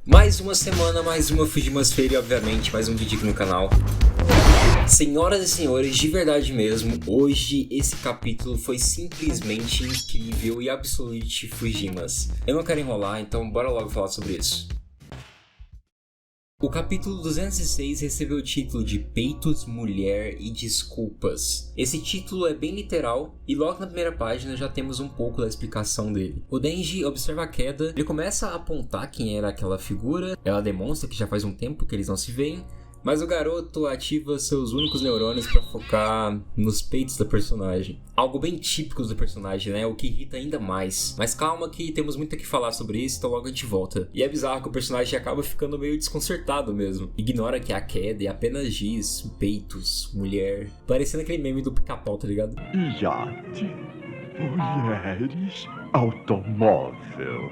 Mais uma semana, mais uma Fujimas Feira e obviamente mais um vídeo aqui no canal. Senhoras e senhores, de verdade mesmo, hoje esse capítulo foi simplesmente incrível e absolutamente Fujimas. Eu não quero enrolar, então bora logo falar sobre isso. O capítulo 206 recebeu o título de Peitos, Mulher e Desculpas. Esse título é bem literal e logo na primeira página já temos um pouco da explicação dele. O Denji observa a queda, ele começa a apontar quem era aquela figura, ela demonstra que já faz um tempo que eles não se veem, mas o garoto ativa seus únicos neurônios para focar nos peitos da personagem. Algo bem típico do personagem, né? O que irrita ainda mais. Mas calma que temos muito o que falar sobre isso, então logo a gente volta. E é bizarro que o personagem acaba ficando meio desconcertado mesmo. Ignora que a queda é apenas giz, peitos, mulher. Parecendo aquele meme do Pica-Pau, tá ligado? Iate, mulheres, automóvel,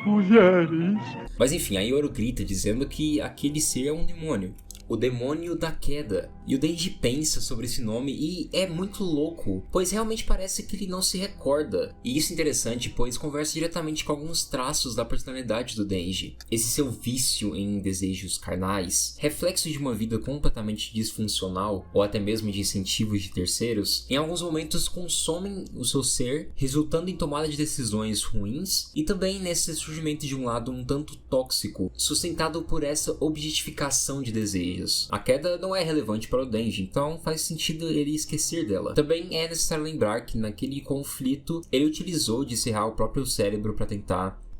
mulheres. Mas enfim, a Yoru grita dizendo que aquele ser é um demônio. O demônio da queda. E o Denji pensa sobre esse nome e é muito louco, pois realmente parece que ele não se recorda. E isso é interessante, pois conversa diretamente com alguns traços da personalidade do Denji. Esse seu vício em desejos carnais, reflexo de uma vida completamente disfuncional, ou até mesmo de incentivos de terceiros, em alguns momentos consomem o seu ser, resultando em tomada de decisões ruins, e também nesse surgimento de um lado um tanto tóxico, sustentado por essa objetificação de desejos. A queda não é relevante para o Denji, então faz sentido ele esquecer dela. Também é necessário lembrar que naquele conflito ele utilizou de serrar o próprio cérebro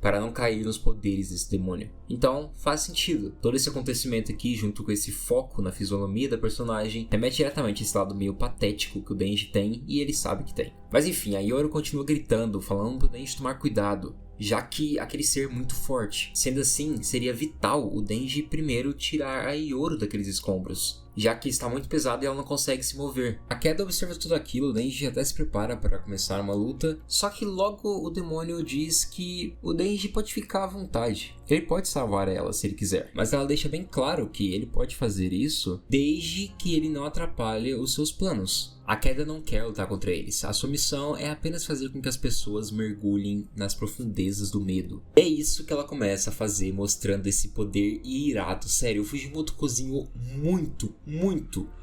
para não cair nos poderes desse demônio. Então faz sentido. Todo esse acontecimento aqui, junto com esse foco na fisionomia da personagem, remete diretamente a esse lado meio patético que o Denji tem e ele sabe que tem. Mas enfim, a Yoru continua gritando, falando pro Denji tomar cuidado, já que aquele ser é muito forte. Sendo assim, seria vital o Denji primeiro tirar a Yoru daqueles escombros, já que está muito pesado e ela não consegue se mover. A queda observa tudo aquilo, o Denji até se prepara para começar uma luta, só que logo o demônio diz que o Denji pode ficar à vontade. Ele pode salvar ela se ele quiser, mas ela deixa bem claro que ele pode fazer isso desde que ele não atrapalhe os seus planos. A queda não quer lutar contra eles, a sua missão é apenas fazer com que as pessoas mergulhem nas profundezas do medo. É isso que ela começa a fazer, mostrando esse poder irado. Sério, o Fujimoto cozinhou muito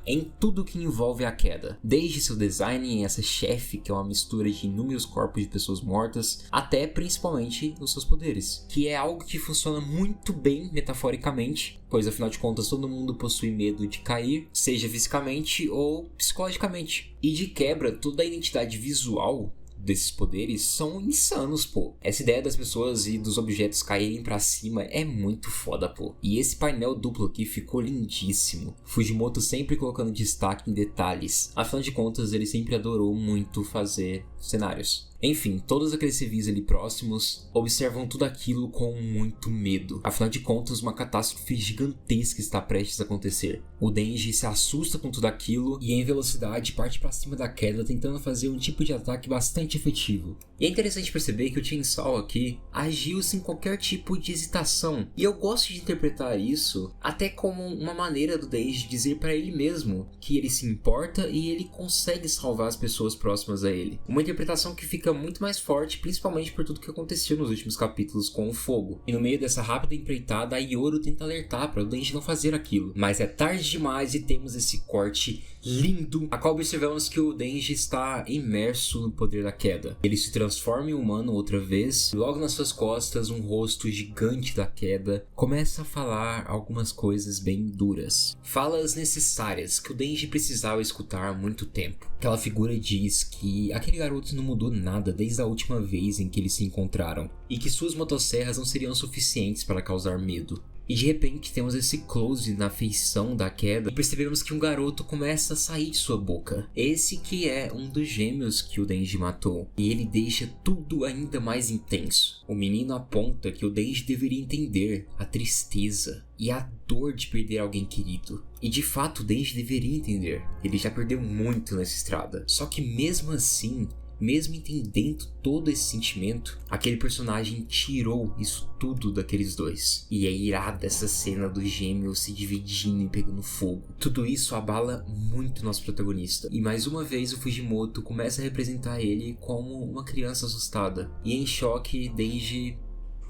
em tudo que envolve a queda. Desde seu design em essa chefe, que é uma mistura de inúmeros corpos de pessoas mortas, até principalmente os seus poderes, que é algo que funciona muito bem metaforicamente, pois afinal de contas todo mundo possui medo de cair, seja fisicamente ou psicologicamente. E de quebra, toda a identidade visual desses poderes são insanos, pô. Essa ideia das pessoas e dos objetos caírem pra cima é muito foda, pô. E esse painel duplo aqui ficou lindíssimo. Fujimoto sempre colocando destaque em detalhes. Afinal de contas, ele sempre adorou muito fazer cenários. Enfim, todos aqueles civis ali próximos observam tudo aquilo com muito medo. Afinal de contas, uma catástrofe gigantesca está prestes a acontecer. O Denji se assusta com tudo aquilo e em velocidade parte para cima da queda, tentando fazer um tipo de ataque bastante efetivo. E é interessante perceber que o Chainsaw aqui agiu sem qualquer tipo de hesitação. E eu gosto de interpretar isso até como uma maneira do Denji dizer para ele mesmo que ele se importa e ele consegue salvar as pessoas próximas a ele. Uma interpretação que fica muito mais forte, principalmente por tudo que aconteceu nos últimos capítulos com o fogo. E no meio dessa rápida empreitada, a Yoru tenta alertar para o Denji não fazer aquilo. Mas é tarde demais e temos esse corte lindo, a qual observamos que o Denji está imerso no poder da queda. Ele se transforma em humano outra vez, e logo nas suas costas, um rosto gigante da queda começa a falar algumas coisas bem duras. Falas necessárias que o Denji precisava escutar há muito tempo. Aquela figura diz que aquele garoto não mudou nada desde a última vez em que eles se encontraram, e que suas motosserras não seriam suficientes para causar medo. E de repente temos esse close na feição da queda e percebemos que um garoto começa a sair de sua boca. Esse que é um dos gêmeos que o Denji matou. E ele deixa tudo ainda mais intenso. O menino aponta que o Denji deveria entender a tristeza e a dor de perder alguém querido. E de fato o Denji deveria entender. Ele já perdeu muito nessa estrada. Só que mesmo assim, mesmo entendendo todo esse sentimento, aquele personagem tirou isso tudo daqueles dois. E é irada essa cena do gêmeo se dividindo e pegando fogo. Tudo isso abala muito nosso protagonista. E mais uma vez o Fujimoto começa a representar ele como uma criança assustada. E em choque, Denji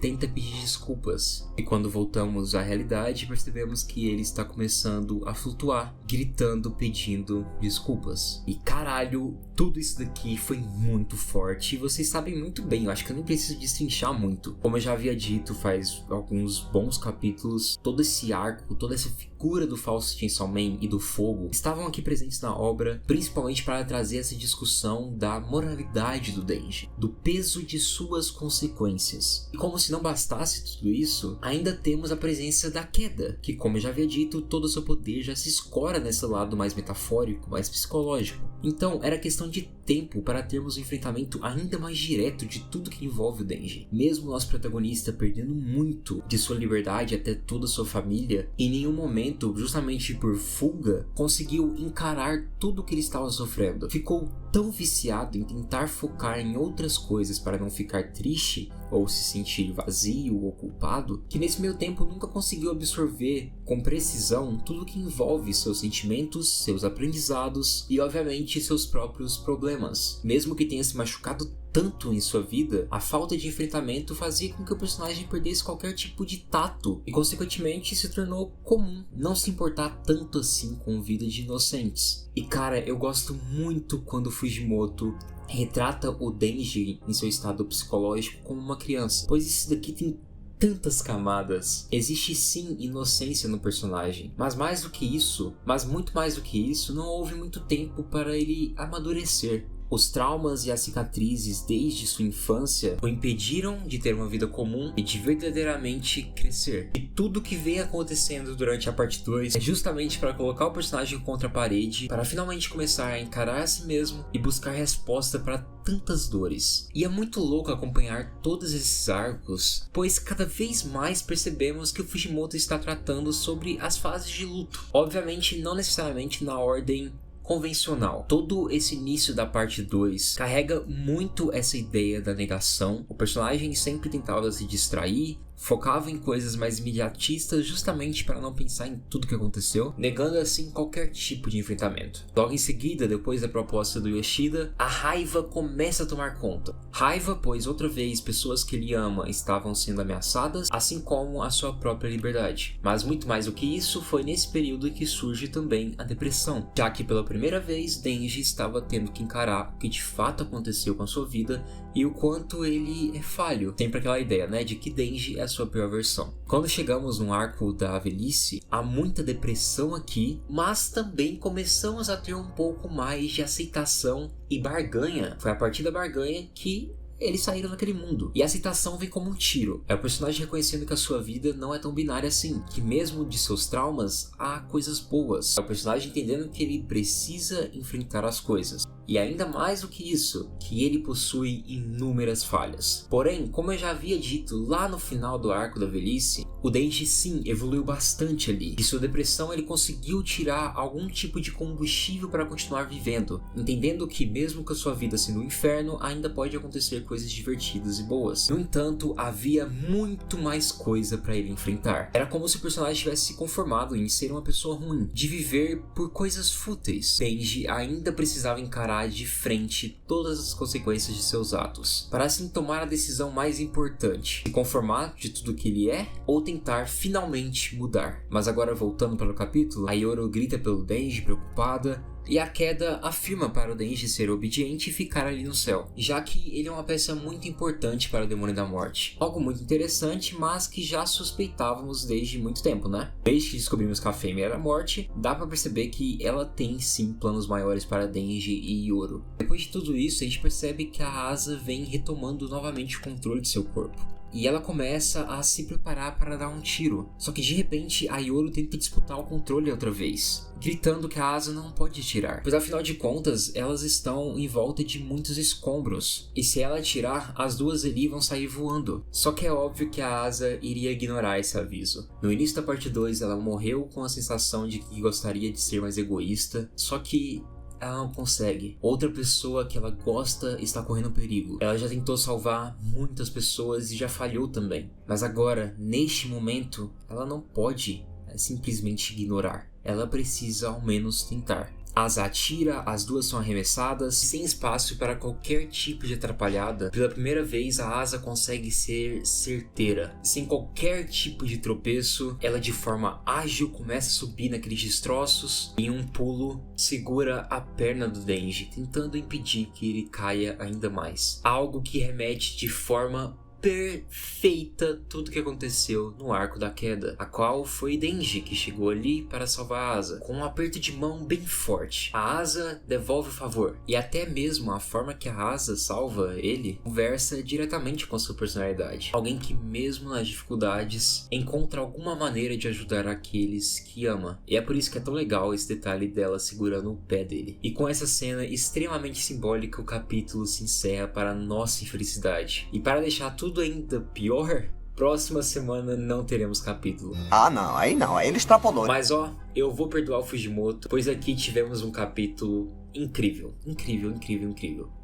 tenta pedir desculpas. E quando voltamos à realidade, percebemos que ele está começando a flutuar, gritando, pedindo desculpas. E caralho, tudo isso daqui foi muito forte. E vocês sabem muito bem, eu acho que eu não preciso destrinchar muito. Como eu já havia dito faz alguns bons capítulos, todo esse arco, toda essa figura do falso Chainsaw Man e do fogo estavam aqui presentes na obra, principalmente para trazer essa discussão da moralidade do Denji, do peso de suas consequências. E como se não bastasse tudo isso, ainda temos a presença da queda, que, como eu já havia dito, todo o seu poder já se escora nesse lado mais metafórico, mais psicológico. Então era questão de tempo para termos um enfrentamento ainda mais direto de tudo que envolve o Denji. Mesmo o nosso protagonista perdendo muito de sua liberdade até toda a sua família, em nenhum momento, justamente por fuga, conseguiu encarar tudo que ele estava sofrendo. Ficou tão viciado em tentar focar em outras coisas para não ficar triste ou se sentir vazio ou culpado, que nesse meio tempo nunca conseguiu absorver com precisão tudo que envolve seus sentimentos, seus aprendizados e obviamente seus próprios problemas. Mesmo que tenha se machucado tanto em sua vida, a falta de enfrentamento fazia com que o personagem perdesse qualquer tipo de tato e consequentemente se tornou comum não se importar tanto assim com vida de inocentes. E cara, eu gosto muito quando Fujimoto retrata o Denji em seu estado psicológico como uma criança, pois isso daqui tem tantas camadas. Existe sim inocência no personagem, mas muito mais do que isso, não houve muito tempo para ele amadurecer. Os traumas e as cicatrizes desde sua infância o impediram de ter uma vida comum e de verdadeiramente crescer. E tudo que vem acontecendo durante a parte 2 é justamente para colocar o personagem contra a parede, para finalmente começar a encarar a si mesmo e buscar resposta para tantas dores. E é muito louco acompanhar todos esses arcos, pois cada vez mais percebemos que o Fujimoto está tratando sobre as fases de luto. Obviamente não necessariamente na ordem convencional. Todo esse início da parte 2 carrega muito essa ideia da negação. O personagem sempre tentava se distrair, focava em coisas mais imediatistas justamente para não pensar em tudo que aconteceu, negando assim qualquer tipo de enfrentamento. Logo em seguida, depois da proposta do Yoshida, a raiva começa a tomar conta. Raiva, pois outra vez pessoas que ele ama estavam sendo ameaçadas, assim como a sua própria liberdade. Mas muito mais do que isso, foi nesse período que surge também a depressão, já que pela primeira vez Denji estava tendo que encarar o que de fato aconteceu com a sua vida e o quanto ele é falho. Sempre aquela ideia, né, de que Denji é a sua pior versão. Quando chegamos no arco da velhice, há muita depressão aqui, mas também começamos a ter um pouco mais de aceitação e barganha. Foi a partir da barganha que eles saíram daquele mundo. E a aceitação vem como um tiro. É o personagem reconhecendo que a sua vida não é tão binária assim, que mesmo de seus traumas há coisas boas. É o personagem entendendo que ele precisa enfrentar as coisas. E ainda mais do que isso, que ele possui inúmeras falhas. Porém, como eu já havia dito lá no final do arco da velhice, o Denji sim evoluiu bastante ali. De sua depressão ele conseguiu tirar algum tipo de combustível para continuar vivendo, entendendo que mesmo com a sua vida sendo um inferno, ainda pode acontecer coisas divertidas e boas. No entanto, havia muito mais coisa para ele enfrentar. Era como se o personagem tivesse se conformado em ser uma pessoa ruim, de viver por coisas fúteis. Denji ainda precisava encarar de frente todas as consequências de seus atos, para assim tomar a decisão mais importante: se conformar de tudo que ele é ou tentar finalmente mudar. Mas agora voltando para o capítulo, a Yoro grita pelo Denji preocupada, e a Queda afirma para o Denji ser obediente e ficar ali no céu, já que ele é uma peça muito importante para o Demônio da Morte. Algo muito interessante, mas que já suspeitávamos desde muito tempo, né? Desde que descobrimos que a fêmea era a morte, dá para perceber que ela tem sim planos maiores para Denji e Yoro. Depois de tudo isso, a gente percebe que a Asa vem retomando novamente o controle de seu corpo. E ela começa a se preparar para dar um tiro. Só que de repente a Yoro tenta disputar o controle outra vez, gritando que a Asa não pode atirar, pois afinal de contas elas estão em volta de muitos escombros, e se ela atirar, as duas ali vão sair voando. Só que é óbvio que a Asa iria ignorar esse aviso. No início da parte 2 ela morreu com a sensação de que gostaria de ser mais egoísta, só que ela não consegue. Outra pessoa que ela gosta está correndo perigo. Ela já tentou salvar muitas pessoas e já falhou também. Mas agora, neste momento, ela não pode simplesmente ignorar. Ela precisa ao menos tentar. Asa atira, as duas são arremessadas, sem espaço para qualquer tipo de atrapalhada. Pela primeira vez, a Asa consegue ser certeira. Sem qualquer tipo de tropeço, ela de forma ágil começa a subir naqueles destroços e em um pulo segura a perna do Denji, tentando impedir que ele caia ainda mais. Algo que remete de forma perfeita tudo que aconteceu no arco da queda, a qual foi Denji que chegou ali para salvar a Asa, com um aperto de mão bem forte. A Asa devolve o favor, e até mesmo a forma que a Asa salva ele conversa diretamente com a sua personalidade. Alguém que mesmo nas dificuldades encontra alguma maneira de ajudar aqueles que ama. E é por isso que é tão legal esse detalhe dela segurando o pé dele. E com essa cena extremamente simbólica, o capítulo se encerra para nossa infelicidade. E para deixar tudo ainda pior, próxima semana não teremos capítulo. Ah não, aí ele extrapolou. Mas eu vou perdoar o Fujimoto, pois aqui tivemos um capítulo incrível.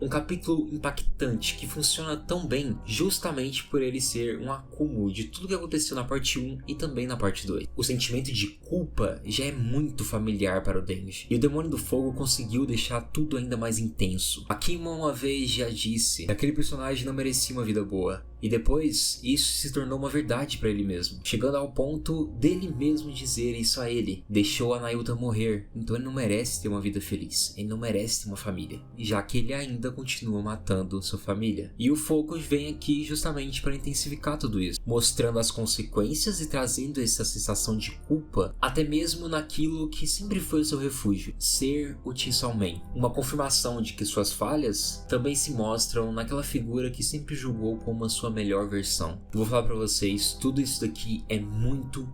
Um capítulo impactante que funciona tão bem justamente por ele ser um acúmulo de tudo que aconteceu na parte 1 e também na parte 2. O sentimento de culpa já é muito familiar para o Denji, e o Demônio do Fogo conseguiu deixar tudo ainda mais intenso. A Kimo uma vez já disse que aquele personagem não merecia uma vida boa. E depois, isso se tornou uma verdade para ele mesmo, chegando ao ponto dele mesmo dizer isso a ele. Deixou a Nayuta morrer, então ele não merece ter uma vida feliz, ele não merece ter uma família, já que ele ainda continua matando sua família. E o fogo vem aqui justamente para intensificar tudo isso, mostrando as consequências e trazendo essa sensação de culpa, até mesmo naquilo que sempre foi o seu refúgio, ser o Chainsaw Man. Uma confirmação de que suas falhas também se mostram naquela figura que sempre julgou como a sua melhor versão. Eu vou falar pra vocês, tudo isso daqui é muito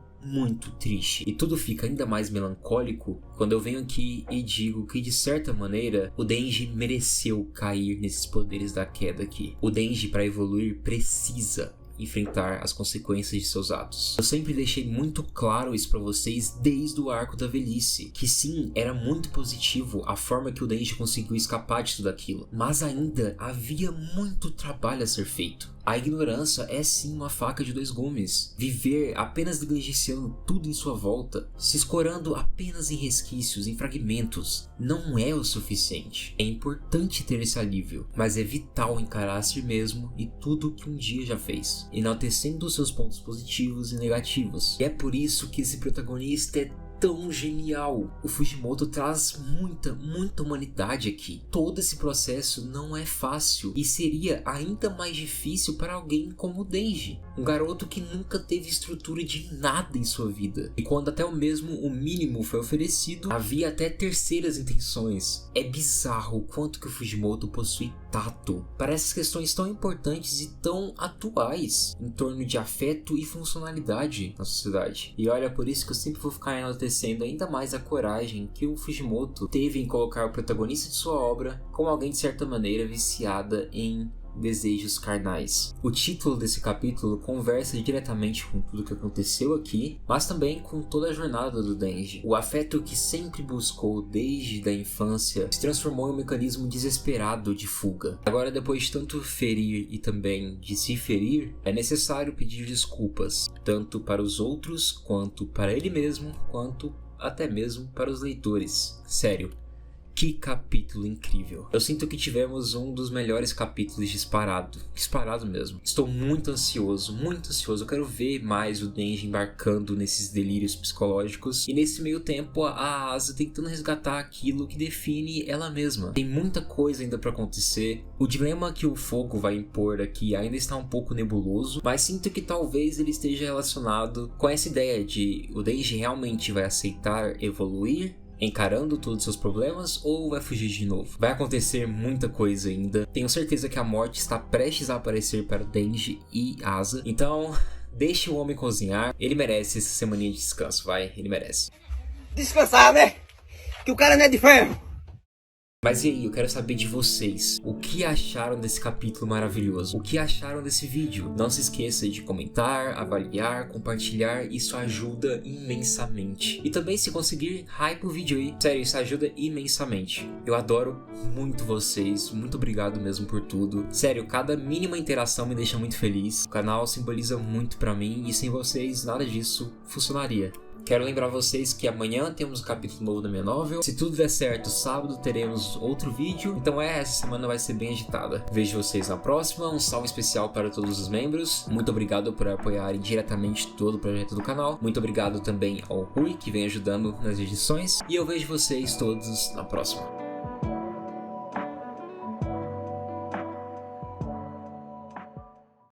triste, e tudo fica ainda mais melancólico quando eu venho aqui e digo que de certa maneira o Denji mereceu cair nesses poderes da queda aqui. O Denji, para evoluir, precisa enfrentar as consequências de seus atos. Eu sempre deixei muito claro isso pra vocês desde o arco da velhice, que sim, era muito positivo a forma que o Denji conseguiu escapar de tudo aquilo, mas ainda havia muito trabalho a ser feito. A ignorância é sim uma faca de dois gumes. Viver apenas negligenciando tudo em sua volta, se escorando apenas em resquícios, em fragmentos, não é o suficiente. É importante ter esse alívio, mas é vital encarar a si mesmo e tudo que um dia já fez, enaltecendo os seus pontos positivos e negativos. E é por isso que esse protagonista é tão genial. O Fujimoto traz muita humanidade aqui. Todo esse processo não é fácil e seria ainda mais difícil para alguém como o Denji, um garoto que nunca teve estrutura de nada em sua vida, e quando até mesmo o mínimo foi oferecido, havia até terceiras intenções. É bizarro o quanto que o Fujimoto possui tato para essas questões tão importantes e tão atuais em torno de afeto e funcionalidade na sociedade. E olha, por isso que eu sempre vou ficar enaltecendo ainda mais a coragem que o Fujimoto teve em colocar o protagonista de sua obra como alguém de certa maneira viciada em desejos carnais. O título desse capítulo conversa diretamente com tudo que aconteceu aqui, mas também com toda a jornada do Denji. O afeto que sempre buscou desde a infância se transformou em um mecanismo desesperado de fuga. Agora, depois de tanto ferir e também de se ferir, é necessário pedir desculpas, tanto para os outros, quanto para ele mesmo, quanto até mesmo para os leitores. Sério, que capítulo incrível. Eu sinto que tivemos um dos melhores capítulos disparado mesmo. Estou muito ansioso. Eu quero ver mais o Denji embarcando nesses delírios psicológicos, e nesse meio tempo a Asa tentando resgatar aquilo que define ela mesma. Tem muita coisa ainda pra acontecer. O dilema que o fogo vai impor aqui ainda está um pouco nebuloso, mas sinto que talvez ele esteja relacionado com essa ideia de o Denji realmente vai aceitar evoluir, encarando todos os seus problemas, ou vai fugir de novo? Vai acontecer muita coisa ainda. Tenho certeza que a morte está prestes a aparecer para Denji e Asa. Então, deixe o homem cozinhar. Ele merece essa semaninha de descanso, vai. Ele merece. Descansar, né? Que o cara não é de ferro. Mas e aí, eu quero saber de vocês. O que acharam desse capítulo maravilhoso? O que acharam desse vídeo? Não se esqueça de comentar, avaliar, compartilhar. Isso ajuda imensamente. E também, se conseguir, hype o vídeo aí. Sério, isso ajuda imensamente. Eu adoro muito vocês. Muito obrigado mesmo por tudo. Sério, cada mínima interação me deixa muito feliz. O canal simboliza muito pra mim, e sem vocês nada disso funcionaria. Quero lembrar vocês que amanhã temos um capítulo novo da minha novel. Se tudo der certo, sábado teremos outro vídeo. Então essa semana vai ser bem agitada. Vejo vocês na próxima. Um salve especial para todos os membros. Muito obrigado por apoiarem diretamente todo o projeto do canal. Muito obrigado também ao Rui, que vem ajudando nas edições. E eu vejo vocês todos na próxima.